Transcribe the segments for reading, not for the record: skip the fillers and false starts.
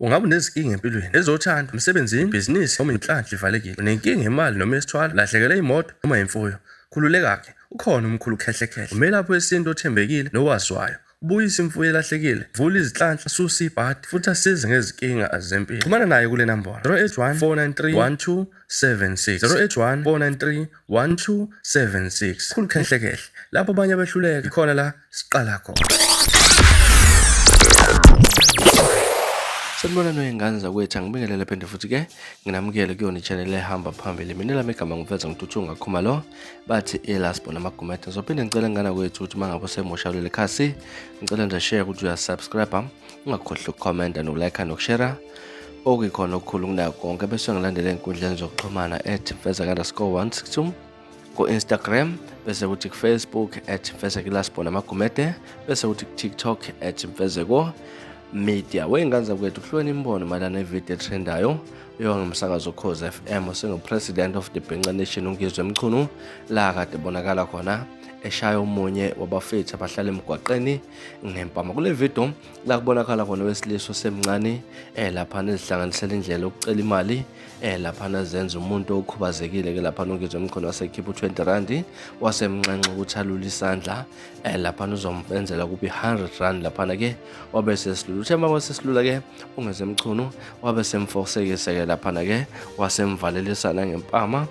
Ungabe unezinkinga empilweni ezothanda, emsebenzini, ibhizinisi noma inhlanhla ivalekile, unenkinga imali noma esithwala, lahlekelwe imoto noma imfuyo, khululeka-ke, ukhona umkhulu ukhehlekhehle, umelaphi wesintu othembekile nowaziwayo. Ubuyisa imfuyo elahlekile, vula izinhlanhla, asusa ibhadi, futhi asize ngezinkinga zempilo. Xhumana naye kule nambolo 081 493 1276 081 493 1276. Khulu khehlekhehle, lapho abanye behluleka ikhona la siqala khona. Sanibona noyingane zakwethu, angibingelele phinde futhi-ke nginamukele kuyona i-channel ehamba phambili. Mina lami igama ngiveza ngituthunga khumalo bathi elasbo namagumede. Ngizophinde ngicela ngana kwethu ukuthi mangabe usemusha kuleli khasi, ngicela nje share ukuthi uyasubscribe, ungakhohlwa ukukhomenta nokulike nokushare. Okuyikhona okukhulu kunakho konke bese ngilandele ey'nkundleni zokuxhumana @mfeza_162 ku-Instagram, bese kuthi ku-Facebook @mfezekilasbo namagumede, bese kuthi ku-TikTok @mfezeko media. Wey'ngane zakwethu kuhlweni imbono mayelana nevidiyo etrendayo yomsakazo Ukhozi FM osengu-President of the Bhinqa Nation uNgizwe Mchunu, la kade bonakala khona eshaya omunye wabafethu abahlala emgwaqeni ngempama. Kule video la kubonakala khona wesilisa osemncane laphana ezihlanganisela indlela yokucela imali laphana zenza umuntu okhubazekile ke laphana uNgizwe Mchunu wasekhipha u20 wasemncanca ukuthi alule isandla laphana uzomfenzela kube 100 rand laphana ke wabe sesilula. Uthemba wasesilula ke uNgizwe Mchunu wabe semforsekise ke laphana ke wasemvalelisana ngempama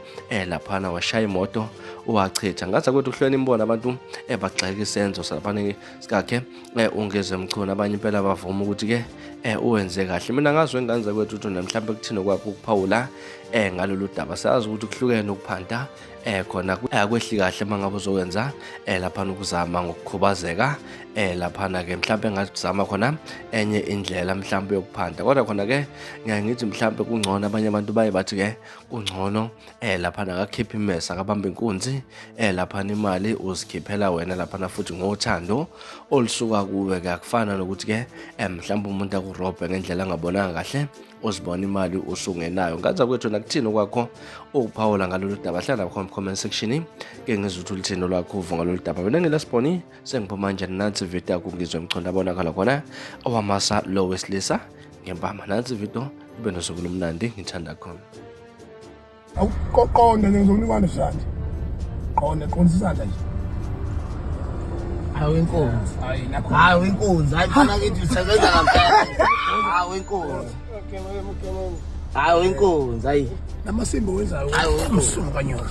laphana washaya imoto wachitha. Ngathi kwethu kuhlweni imbona abantu bagxeka isenzo salaphana sikakhe uNgizwe Mchunu. Abanye impela bavuma ukuthi ke uwenze kahle. Mina ngazwe ingane zakwethu ukuthi namhlanje kuthina kwakho ukuphawula ngalolu daba. Sazi ukuthi kuhlukene ukuphanda khona kwehli kahle mangabe uzokwenza laphana ukuzama ngokukhubazeka laphana ke mhlawumbe engazama khona enye indlela mhlawumbe yokuphanda, kodwa khona ke ngeke ngithi mhlawumbe kungcono. Abanye abantu baye bathi ke kungcono laphana akakhipha imesa akabamba inkunzi laphana imali uzikhiphela wena laphana futhi ngothando olusuka kuwe ke. Akufana nokuthi ke mhlawumbe umuntu akurobhe ngendlela angabonanga kahle uzibona imali usungenayo. Ngaza kwethu nakuthina kwakho ukuphawula ngalolu daba, hlala khona comment section ke ngizwe ukuthi ulithini lwakho uva ngalolu daba. Mina ngilasiboni sengiphuma manje nansi video yakho Ngizwe Mchunu abonakala khona owamasa lo wesilisa ngempama. Nansi video ibe nosuku lomnandi, ngithanda khona. Awuqonda ngizokunikwana isandla. Qonda isandla nje. Hawu inkunzi. Hawu inkunzi. Hayi khona kithi usebenza kampela. Hawu inkunzi. Hawu inkunzi. Hayi. Namasimbo wenzayo. Hawu inkunzi. Usumkanyoka.